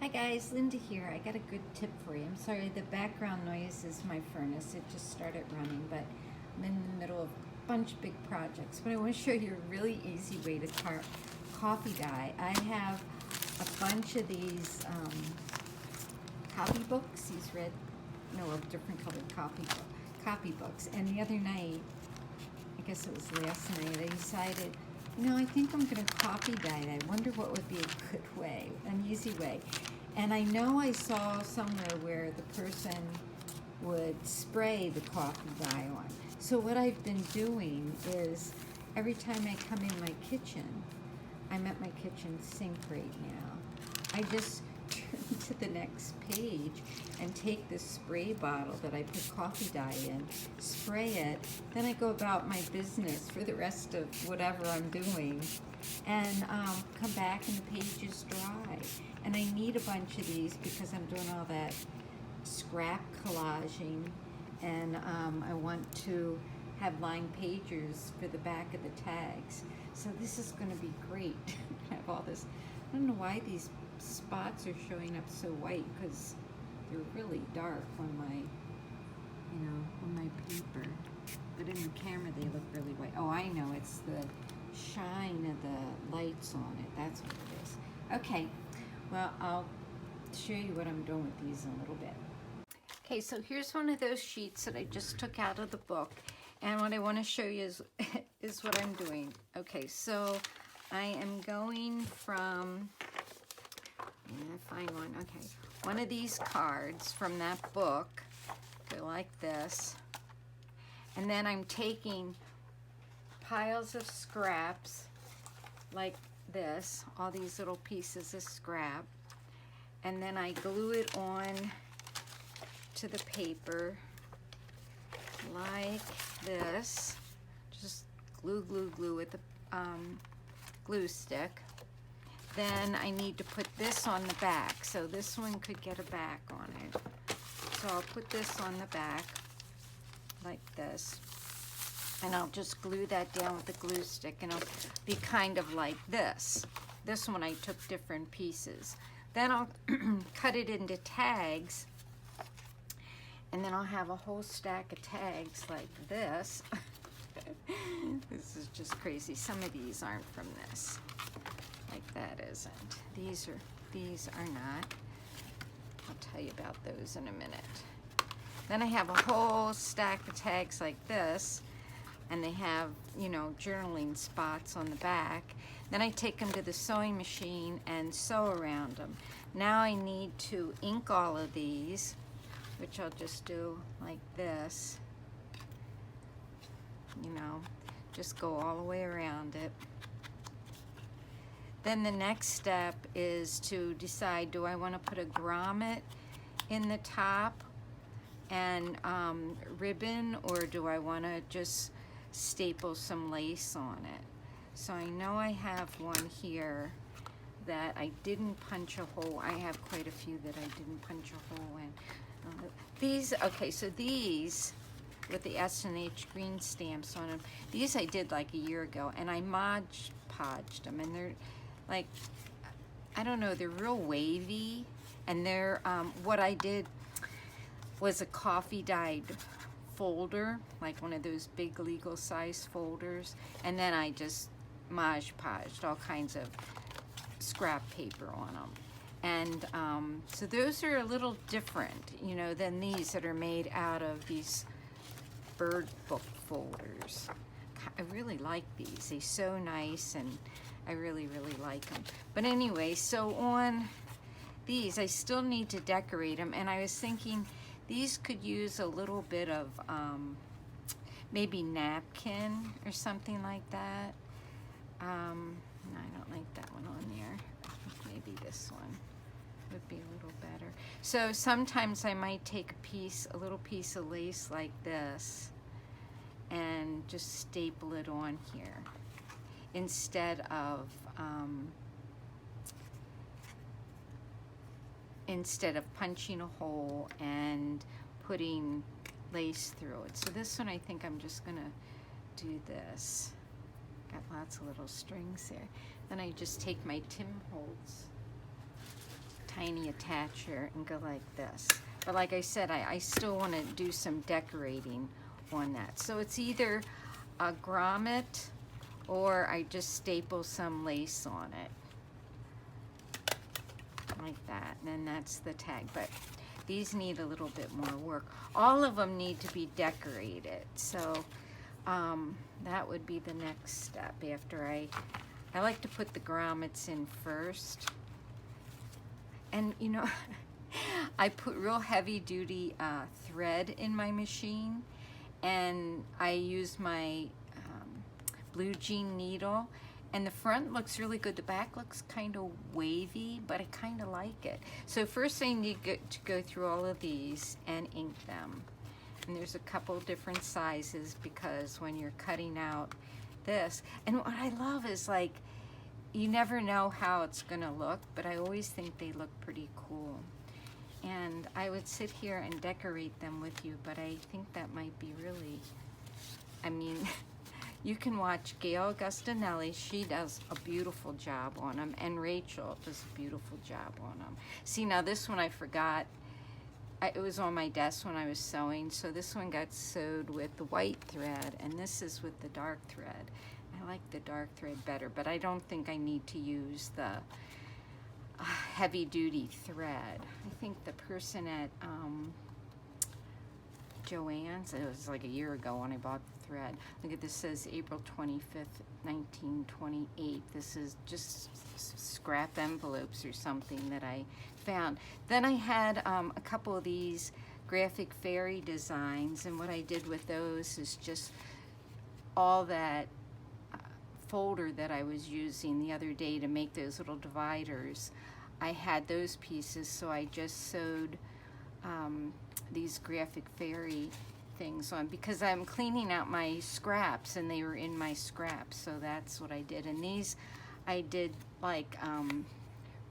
Hi guys, Linda here. I got a good tip for you. I'm sorry, the background noise is my furnace. It just started running, but I'm in the middle of a bunch of big projects. But I want to show you a really easy way to coffee dye. I have a bunch of these copy books, different colored copy books. And the other night, I guess it was last night, I decided, I think I'm going to copy dye it. I wonder what would be a good way, an easy way. And I know I saw somewhere where the person would spray the coffee dye on. So what I've been doing is every time I come in my kitchen, I'm at my kitchen sink right now, I just turn to the next page and take this spray bottle that I put coffee dye in, spray it, then I go about my business for the rest of whatever I'm doing, and come back and the page is dry. And I need a bunch of these because I'm doing all that scrap collaging, and I want to have lined pages for the back of the tags. So this is going to be great. I have all this. I don't know why these spots are showing up so white, because they're really dark on my, on my paper. But in the camera they look really white. Oh, I know, it's the shine of the lights on it. That's what it is. Okay, well, I'll show you what I'm doing with these in a little bit. Okay, so here's one of those sheets that I just took out of the book. And what I want to show you is what I'm doing. Okay, so I am going from, find one, okay, one of these cards from that book, go like this, and then I'm taking piles of scraps like this, all these little pieces of scrap, and then I glue it on to the paper like this, just glue with the glue stick. Then I need to put this on the back, so this one could get a back on it. So I'll put this on the back like this, and I'll just glue that down with the glue stick, and it'll be kind of like this. This one I took different pieces. Then I'll cut it into tags, and then I'll have a whole stack of tags like this. This is just crazy. Some of these aren't from this. Like that isn't. These are not. I'll tell you about those in a minute. Then I have a whole stack of tags like this, and they have, journaling spots on the back. Then I take them to the sewing machine and sew around them. Now I need to ink all of these, which I'll just do like this. Just go all the way around it. Then the next step is to decide, do I want to put a grommet in the top and ribbon, or do I want to just staple some lace on it? So I know I have one here that I didn't punch a hole. I have quite a few that I didn't punch a hole in. These, okay, so these with the S&H green stamps on them, these I did like a year ago, and I Mod Podged them, and they're like, I don't know, they're real wavy, and they're, what I did was a coffee dyed folder, like one of those big legal size folders, and then I just Mod Podged all kinds of scrap paper on them. And so those are a little different, than these that are made out of these bird book folders. I really like these. They're so nice, and I really, really like them. But anyway, so on these, I still need to decorate them, and I was thinking these could use a little bit of maybe napkin or something like that. No, I don't like that one on there. I think maybe this one would be a little better. So sometimes I might take a little piece of lace like this and just staple it on here instead of punching a hole and putting lace through it. So this one, I think I'm just gonna do this. Got lots of little strings there. Then I just take my Tim Holtz tiny attacher and go like this. But like I said, I still want to do some decorating on that. So it's either a grommet or I just staple some lace on it. Like that. And then that's the tag. But these need a little bit more work. All of them need to be decorated. So that would be the next step after I like to put the grommets in first. And you know, I put real heavy duty thread in my machine, and I use my blue jean needle, and the front looks really good. The back looks kind of wavy, but I kind of like it. So first I need to go through all of these and ink them. And there's a couple different sizes because when you're cutting out this, and what I love is like, you never know how it's gonna look, but I always think they look pretty cool. And I would sit here and decorate them with you, but I think that might be really, I mean, you can watch Gail Augustinelli. She does a beautiful job on them, and Rachel does a beautiful job on them. See, now this one I forgot. It was on my desk when I was sewing, so this one got sewed with the white thread, and this is with the dark thread. I like the dark thread better, but I don't think I need to use the heavy-duty thread. I think the person at Joann's, it was like a year ago when I bought the thread. Look at this, says April 25th, 1928. This is just scrap envelopes or something that I found. Then I had a couple of these graphic fairy designs, and what I did with those is just all that folder that I was using the other day to make those little dividers. I had those pieces, so I just sewed these graphic fairy things on because I'm cleaning out my scraps, and they were in my scraps, so that's what I did. And these I did like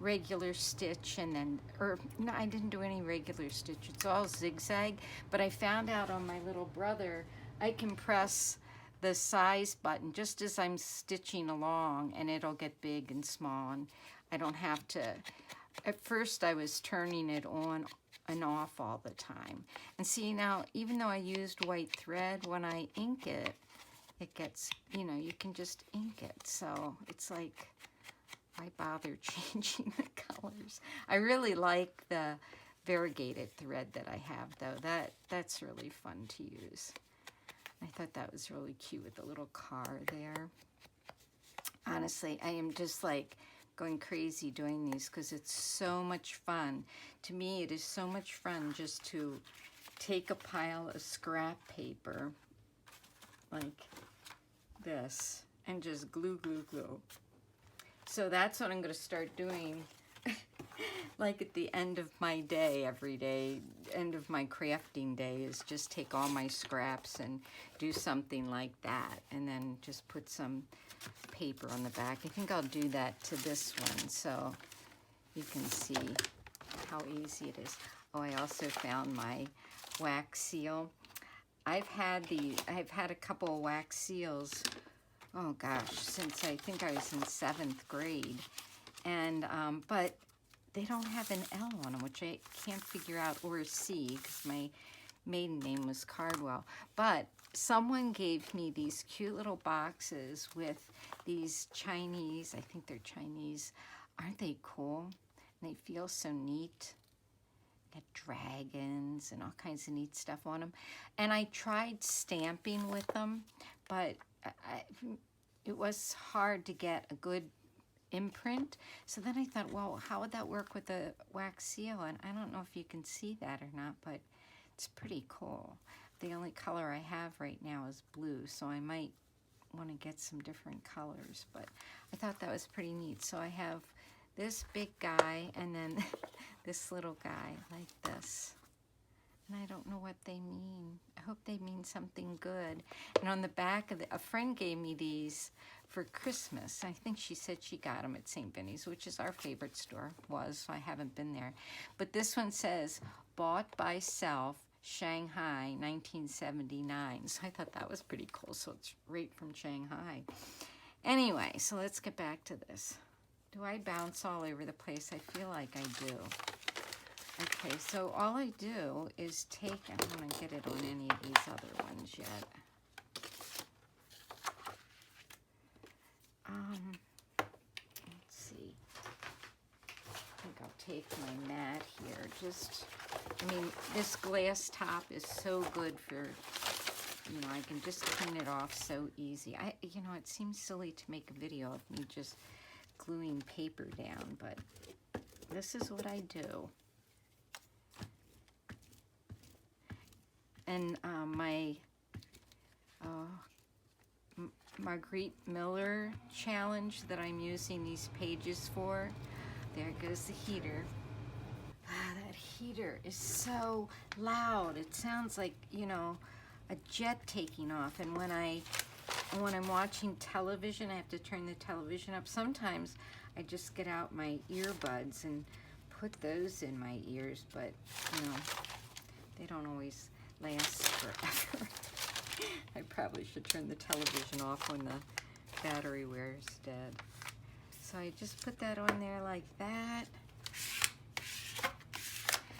regular stitch, and then, or no, I didn't do any regular stitch, it's all zigzag. But I found out on my little brother, I can press the size button just as I'm stitching along, and it'll get big and small, and I don't have to. At first I was turning it on and off all the time. And see, now even though I used white thread, when I ink it, it gets, you know, you can just ink it. So it's like, why bother changing the colors? I really like the variegated thread that I have, though. That's really fun to use. I thought that was really cute with the little car there. Honestly, I am just like going crazy doing these because it's so much fun. To me, it is so much fun just to take a pile of scrap paper like this and just glue, glue, glue. So that's what I'm going to start doing like at the end of my day, every day, end of my crafting day, is just take all my scraps and do something like that, and then just put some paper on the back. I think I'll do that to this one so you can see how easy it is. Oh, I also found my wax seal. I've had a couple of wax seals, oh gosh, since I think I was in 7th grade. And, but they don't have an L on them, which I can't figure out, or a C, because my maiden name was Cardwell. But someone gave me these cute little boxes with these Chinese, I think they're Chinese, aren't they cool? And they feel so neat. Got dragons and all kinds of neat stuff on them. And I tried stamping with them, but it was hard to get a good imprint. So then I thought, well, how would that work with the wax seal? And I don't know if you can see that or not, but it's pretty cool. The only color I have right now is blue, so I might want to get some different colors, but I thought that was pretty neat. So I have this big guy and then this little guy like this. And I don't know what they mean. I hope they mean something good. And on the back of a friend gave me these for Christmas. I think she said she got them at St. Benny's, which is our favorite store, so I haven't been there. But this one says, bought by self, Shanghai, 1979. So I thought that was pretty cool. So it's right from Shanghai. Anyway, so let's get back to this. Do I bounce all over the place? I feel like I do. Okay, so all I do is take, I don't want to get it on any of these other ones yet. Let's see. I think I'll take my mat here. Just, I mean, this glass top is so good for, you know, I can just clean it off so easy. You know, it seems silly to make a video of me just gluing paper down, but this is what I do. And my Marguerite Miller challenge that I'm using these pages for, there goes the heater. That heater is so loud. It sounds like, you know, a jet taking off. And when I'm watching television, I have to turn the television up. Sometimes I just get out my earbuds and put those in my ears, but, you know, they don't always last forever. I probably should turn the television off when the battery wears dead. So I just put that on there like that.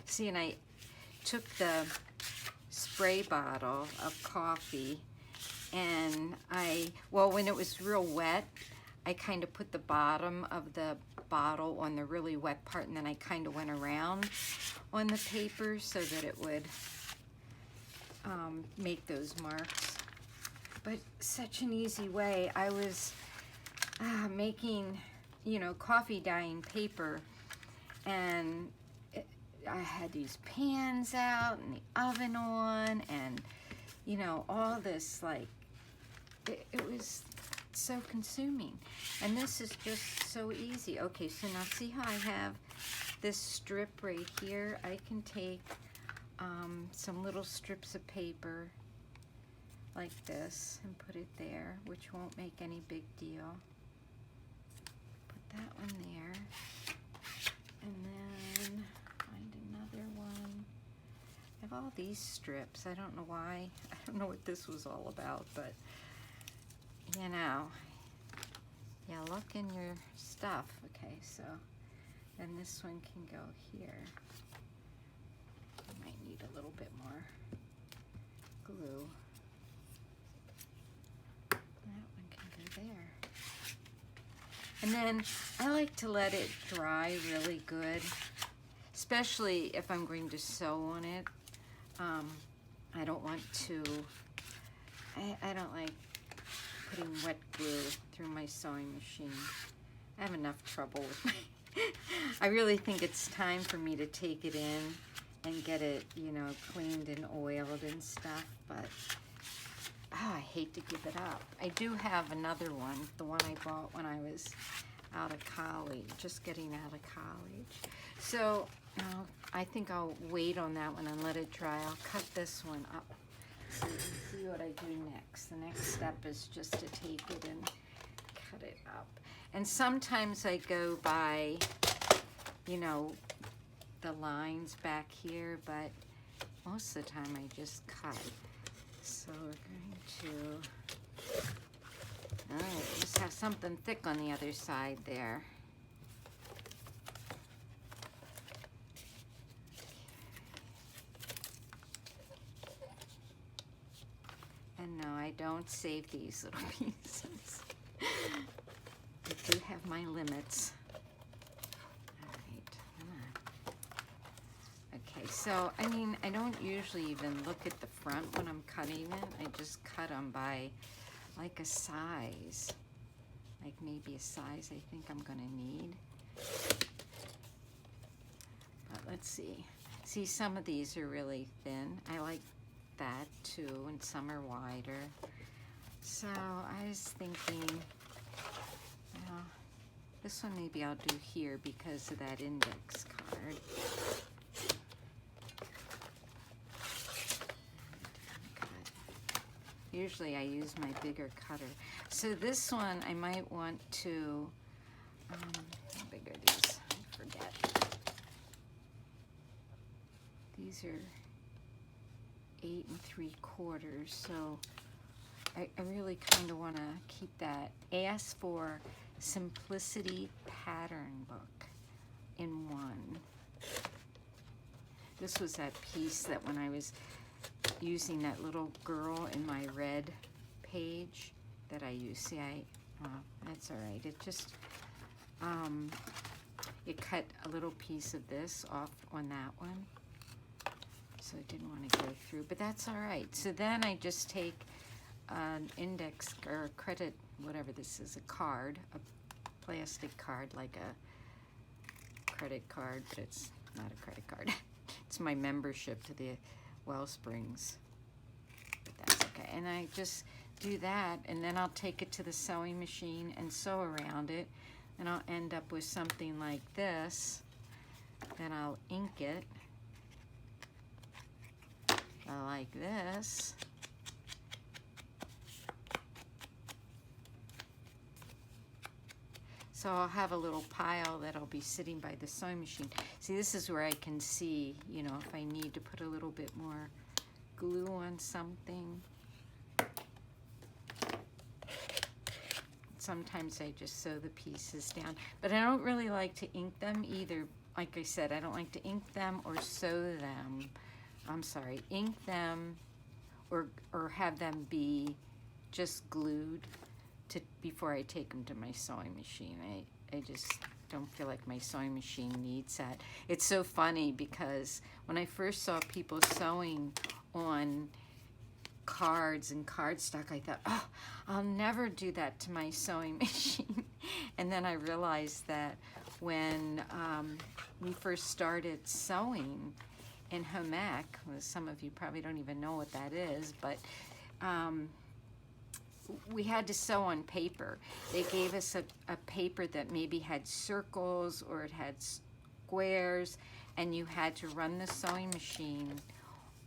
See, and I took the spray bottle of coffee and well, when it was real wet, I kind of put the bottom of the bottle on the really wet part, and then I kind of went around on the paper so that it would make those marks. But such an easy way. I was making, you know, coffee dyeing paper, and I had these pans out and the oven on, and, you know, all this, like, it was so consuming. And this is just so easy. Okay, so now see how I have this strip right here? I can take some little strips of paper like this and put it there, which won't make any big deal. Put that one there, and then find another one. I have all these strips. I don't know why. I don't know what this was all about, but you know, yeah, look in your stuff. Okay, so then this one can go here. I might need a little bit more glue. That one can go there. And then I like to let it dry really good, especially if I'm going to sew on it. I don't want to, I don't like putting wet glue through my sewing machine. I have enough trouble with my, I really think it's time for me to take it in and get it, you know, cleaned and oiled and stuff, but I hate to give it up. I do have another one, the one I bought when I was out of college, just getting out of college. So I think I'll wait on that one and let it dry. I'll cut this one up so you can see what I do next. The next step is just to take it and cut it up. And sometimes I go by, you know, the lines back here, but most of the time I just cut. So we're going to, all right, just have something thick on the other side there. And no, I don't save these little pieces. I do have my limits. All right. Okay, so, I mean, I don't usually even look at the front when I'm cutting it. I just cut them by, like, a size. Like, maybe a size I think I'm going to need. But let's see. See, some of these are really thin. I like that too, and some are wider. So I was thinking, well, this one maybe I'll do here because of that index card. Usually I use my bigger cutter. So this one I might want to, how big are these? I forget. These are 8 3/4, so I really kind of want to keep that. Ask for Simplicity Pattern Book in one. This was that piece that when I was using that little girl in my red page that I use. See, that's all right. It just, it cut a little piece of this off on that one. So I didn't want to go through, but that's all right. So then I just take an index or a credit, whatever this is, a card, a plastic card, like a credit card, but it's not a credit card. It's my membership to the Wellsprings, but that's okay. And I just do that, and then I'll take it to the sewing machine and sew around it, and I'll end up with something like this. Then I'll ink it like this. So I'll have a little pile that'll be sitting by the sewing machine. See, this is where I can see, you know, if I need to put a little bit more glue on something. Sometimes I just sew the pieces down, but I don't really like to ink them either. Like I said, I don't like to ink them or sew them. I'm sorry, ink them or have them be just glued before I take them to my sewing machine. I just don't feel like my sewing machine needs that. It's so funny because when I first saw people sewing on cards and cardstock, I thought, oh, I'll never do that to my sewing machine. And then I realized that when we first started sewing in home ec, well, some of you probably don't even know what that is, but we had to sew on paper. They gave us a paper that maybe had circles or it had squares, and you had to run the sewing machine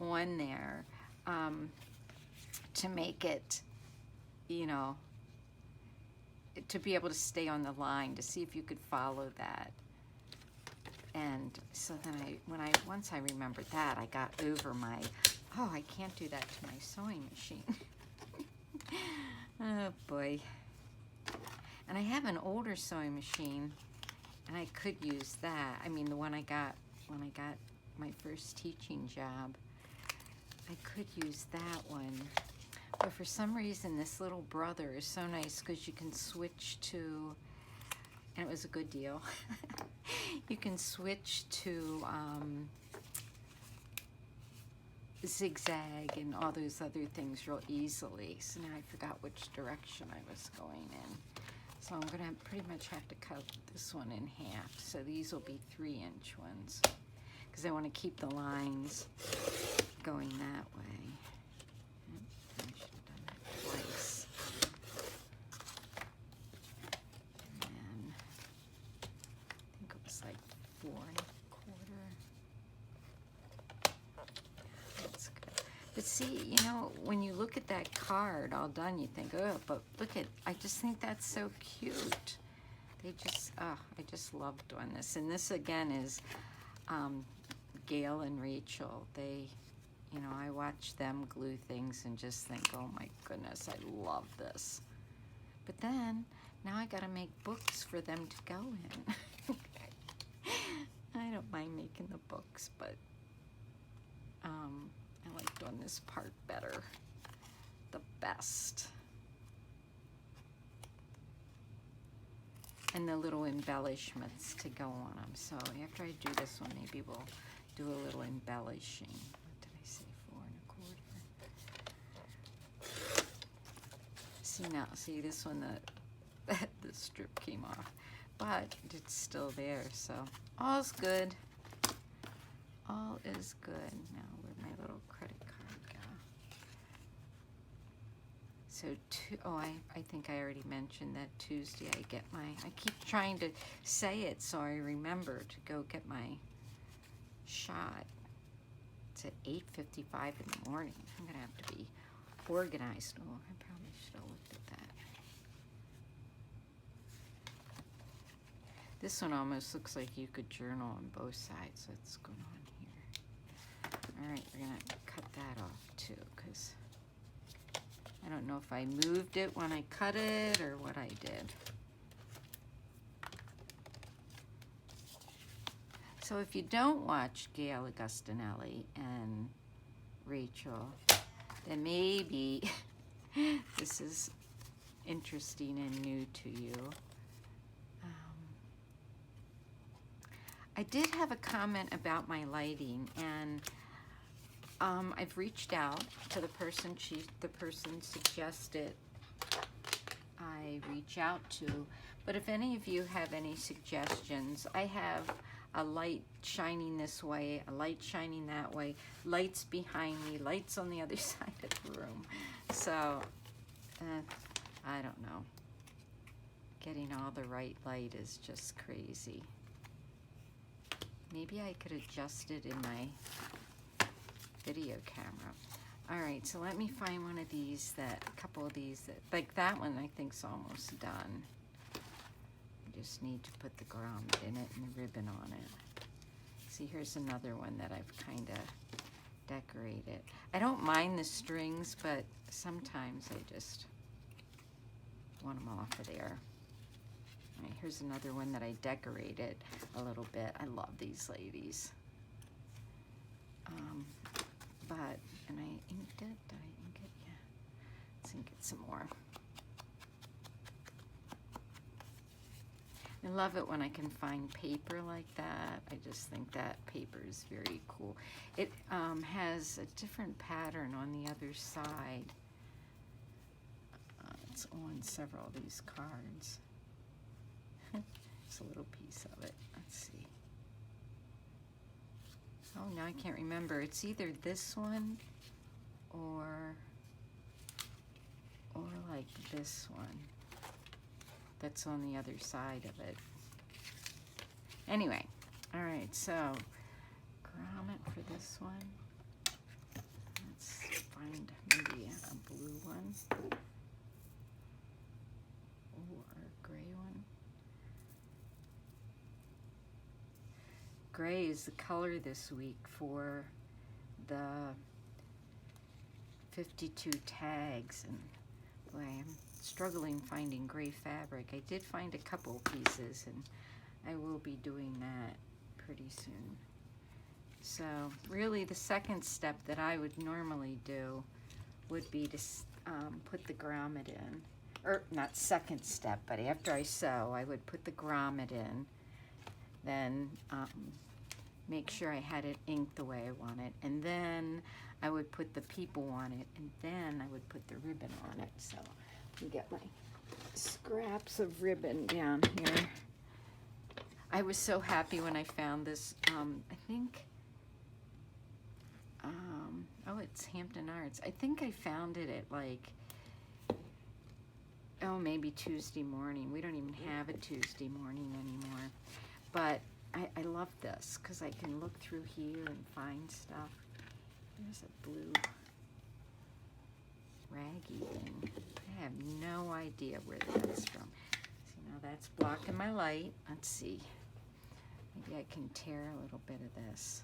on there to make it, you know, to be able to stay on the line, to see if you could follow that. And so then once I remembered that, I got over my, oh, I can't do that to my sewing machine. Oh boy. And I have an older sewing machine, and I could use that. I mean, the one I got when I got my first teaching job. I could use that one. But for some reason, this little brother is so nice because you can switch to, and it was a good deal, you can switch to zigzag and all those other things real easily. So now I forgot which direction I was going in. So I'm gonna pretty much have to cut this one in half. So these will be 3-inch ones because I want to keep the lines going that way. I should have done that twice. And then I think it was like 4 1/4. That's good. But see, you know, when you look at that card all done, you think, oh, but look at, I just think that's so cute. They just, oh, I just love doing this. And this again is Gail and Rachel. They, you know, I watch them glue things and just think, oh my goodness, I love this. But then, now I gotta make books for them to go in. I don't mind making the books, but I like doing this part better, the best. And the little embellishments to go on them. So after I do this one, maybe we'll do a little embellishing. What did I say, 4 1/4? See now, see this one, the strip came off, but it's still there, so all's good. All is good. Now where'd my little credit card go? So I think I already mentioned that Tuesday I get my, I keep trying to say it so I remember to go get my shot. It's at 8:55 in the morning. I'm gonna have to be organized. Oh, I probably should have looked at that. This one almost looks like you could journal on both sides. What's going on here? All right, we're gonna cut that off too, because I don't know if I moved it when I cut it or what I did. So if you don't watch Gail Augustinelli and Rachel, then maybe this is interesting and new to you. I did have a comment about my lighting, and I've reached out to the person suggested I reach out to. But if any of you have any suggestions, I have a light shining this way, a light shining that way, lights behind me, lights on the other side of the room. So, I don't know. Getting all the right light is just crazy. Maybe I could adjust it in my video camera. All right, so let me find one of these, a couple of these, like that one I think's almost done. I just need to put the grommet in it and the ribbon on it. See, here's another one that I've kind of decorated. I don't mind the strings, but sometimes I just want them off of there. All right, here's another one that I decorated a little bit. I love these ladies. And I inked it. Did I ink it? Yeah. Let's ink it some more. I love it when I can find paper like that. I just think that paper is very cool. It has a different pattern on the other side. It's on several of these cards. Just a little piece of it. Let's see. Oh, now I can't remember. It's either this one or like this one that's on the other side of it. Anyway, all right, so grommet for this one. Let's find maybe a blue one or a gray one. Gray is the color this week for the 52 tags, and boy, I'm struggling finding gray fabric. I did find a couple pieces, and I will be doing that pretty soon. So really the second step that I would normally do would be to put the grommet in, or not second step, but after I sew, I would put the grommet in, then make sure I had it inked the way I want it, and then I would put the people on it, and then I would put the ribbon on it. So let me get my scraps of ribbon down here. I was so happy when I found this, I think, oh, it's Hampton Arts. I think I found it at like, oh, maybe Tuesday morning. We don't even have a Tuesday morning anymore. But I love this because I can look through here and find stuff. There's a blue raggy thing. I have no idea where that's from. See, now that's blocking my light. Let's see. Maybe I can tear a little bit of this.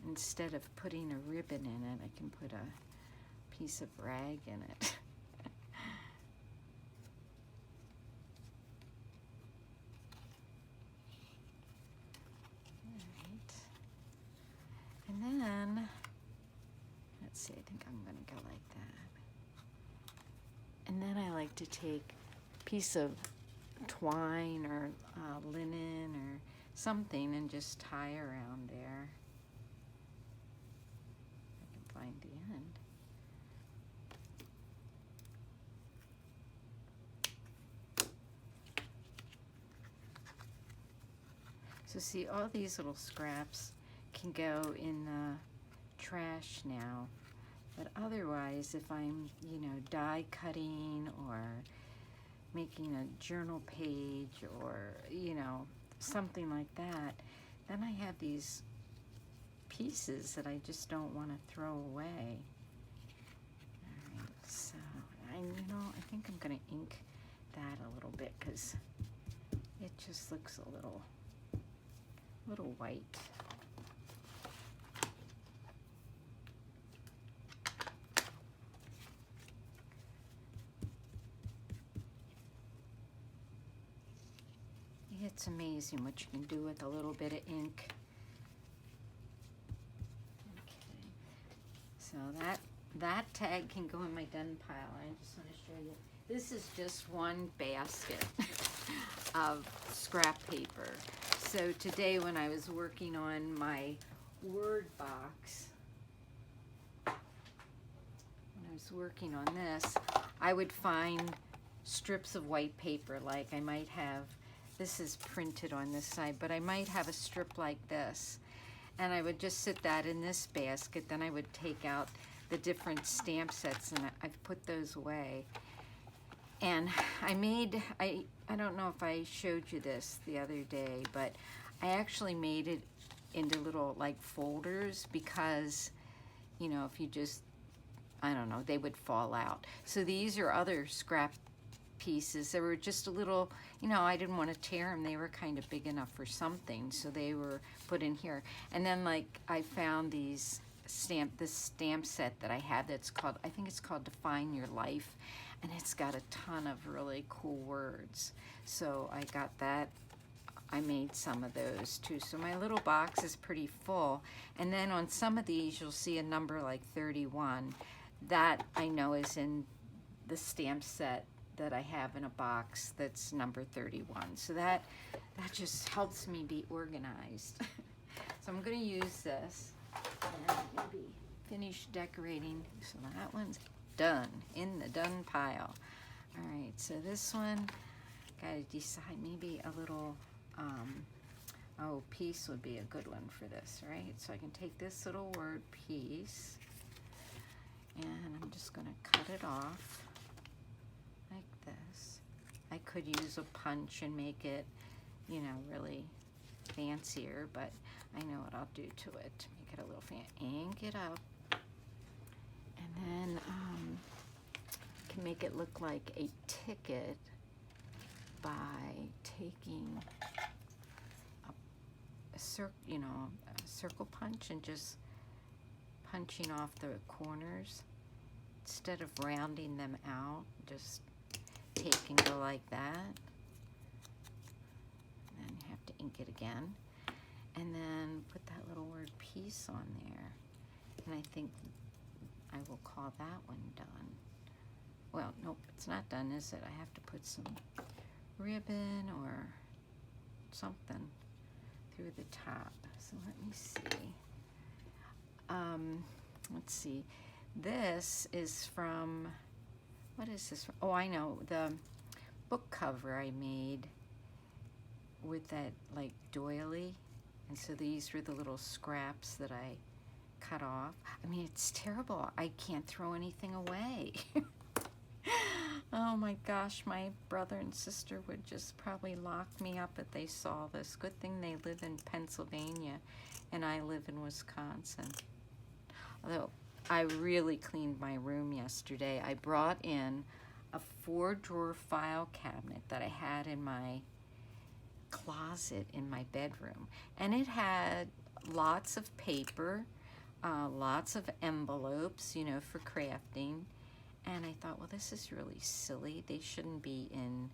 Instead of putting a ribbon in it, I can put a piece of rag in it. And then, let's see, I think I'm going to go like that. And then I like to take a piece of twine or linen or something and just tie around there. I can find the end. So see, all these little scraps can go in the trash now, but otherwise if I'm, you know, die cutting or making a journal page or, you know, something like that, then I have these pieces that I just don't want to throw away. All right, so I think I'm going to ink that a little bit because it just looks a little white. It's amazing what you can do with a little bit of ink. Okay, so that tag can go in my done pile. I just want to show you. This is just one basket of scrap paper. So today when I was working on my Word box, when I was working on this, I would find strips of white paper. Like I might have, this is printed on this side, but I might have a strip like this. And I would just sit that in this basket. Then I would take out the different stamp sets and I've put those away. And I made, I don't know if I showed you this the other day, but I actually made it into little like folders because, you know, if you just, I don't know, they would fall out. So these are other scrap pieces. They were just a little, you know, I didn't want to tear them. They were kind of big enough for something, so they were put in here. And then like I found this stamp set that I have that's called, I think it's called Define Your Life, and it's got a ton of really cool words. So I got that. I made some of those too. So my little box is pretty full. And then on some of these you'll see a number like 31. That I know is in the stamp set that I have in a box that's number 31. So that just helps me be organized. So I'm going to use this and maybe finish decorating. So that one's done, in the done pile. All right, so this one, got to decide maybe a little, oh, piece would be a good one for this, right? So I can take this little word piece and I'm just going to cut it off like this. I could use a punch and make it, you know, really fancier, but I know what I'll do to it to make it a little ink it up, and then can make it look like a ticket by taking a circle punch and just punching off the corners instead of rounding them out. Just take and go like that, and then you have to ink it again, and then put that little word piece on there, and I think I will call that one done. Well, nope, it's not done, is it? I have to put some ribbon or something through the top. So let me see. Let's see. This is from, what is this from? Oh, I know, the book cover I made with that like doily. And so these were the little scraps that I cut off. I mean, it's terrible. I can't throw anything away. Oh my gosh, my brother and sister would just probably lock me up if they saw this. Good thing they live in Pennsylvania and I live in Wisconsin. Although I really cleaned my room yesterday. I brought in a 4-drawer file cabinet that I had in my closet in my bedroom, and it had lots of paper, lots of envelopes, you know, for crafting. And I thought, well, this is really silly. They shouldn't be in,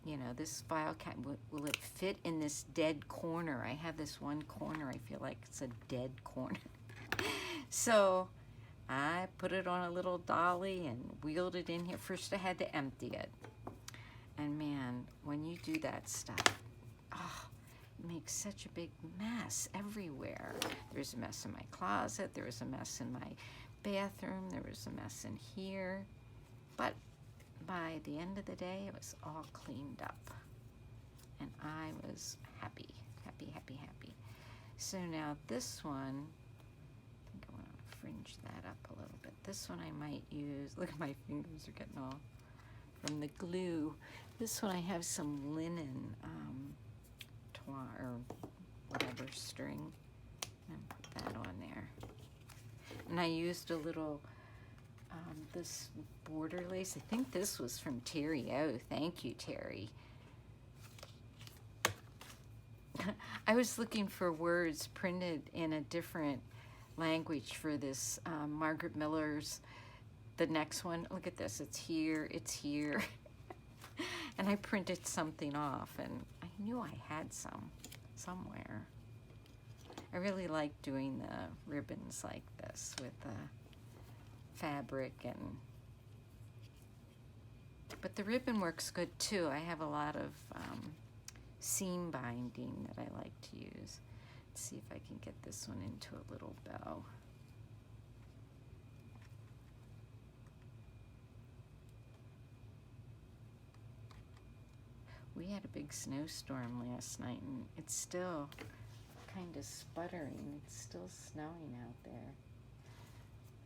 you know, this file cabinet. Will it fit in this dead corner? I have this one corner, I feel like it's a dead corner. So I put it on a little dolly and wheeled it in here. First I had to empty it. And man, when you do that stuff, oh, it makes such a big mess everywhere. There's a mess in my closet, there was a mess in my bathroom, there was a mess in here. But by the end of the day, it was all cleaned up. And I was happy, happy, happy, happy. So now this one, I think I want to fringe that up a little bit. This one I might use, look at my fingers are getting all from the glue. This one I have some linen twine or whatever string, and put that on there. And I used a little this border lace. I think this was from Terry O. Thank you, Terry. I was looking for words printed in a different language for this Margaret Miller's, the next one. Look at this, it's here, it's here. And I printed something off, and knew I had some somewhere. I really like doing the ribbons like this with the fabric, but the ribbon works good too. I have a lot of seam binding that I like to use. Let's see if I can get this one into a little bow. We had a big snowstorm last night, and it's still kind of sputtering. It's still snowing out there.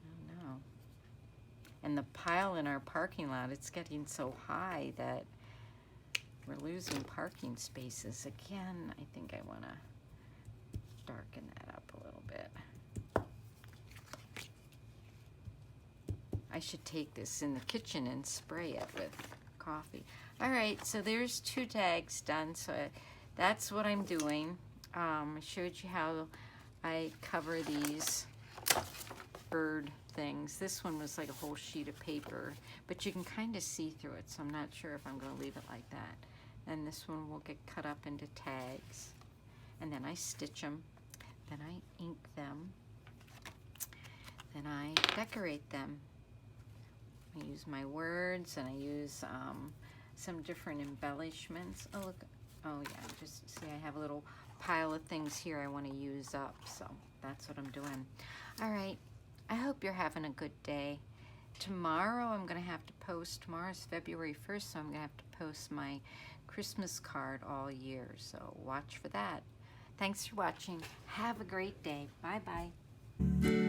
I don't know. And the pile in our parking lot, it's getting so high that we're losing parking spaces. Again, I think I want to darken that up a little bit. I should take this in the kitchen and spray it with coffee. All right, so there's 2 tags done. So that's what I'm doing. I showed you how I cover these bird things. This one was like a whole sheet of paper, but you can kind of see through it, so I'm not sure if I'm going to leave it like that. And this one will get cut up into tags, and then I stitch them, then I ink them, then I decorate them. I use my words, and I use some different embellishments. Oh look, oh yeah, just see I have a little pile of things here I want to use up, so that's what I'm doing. All right, I hope you're having a good day. Tomorrow I'm going to have to post, tomorrow's February 1st, so I'm going to have to post my Christmas card all year, so watch for that. Thanks for watching. Have a great day. Bye-bye.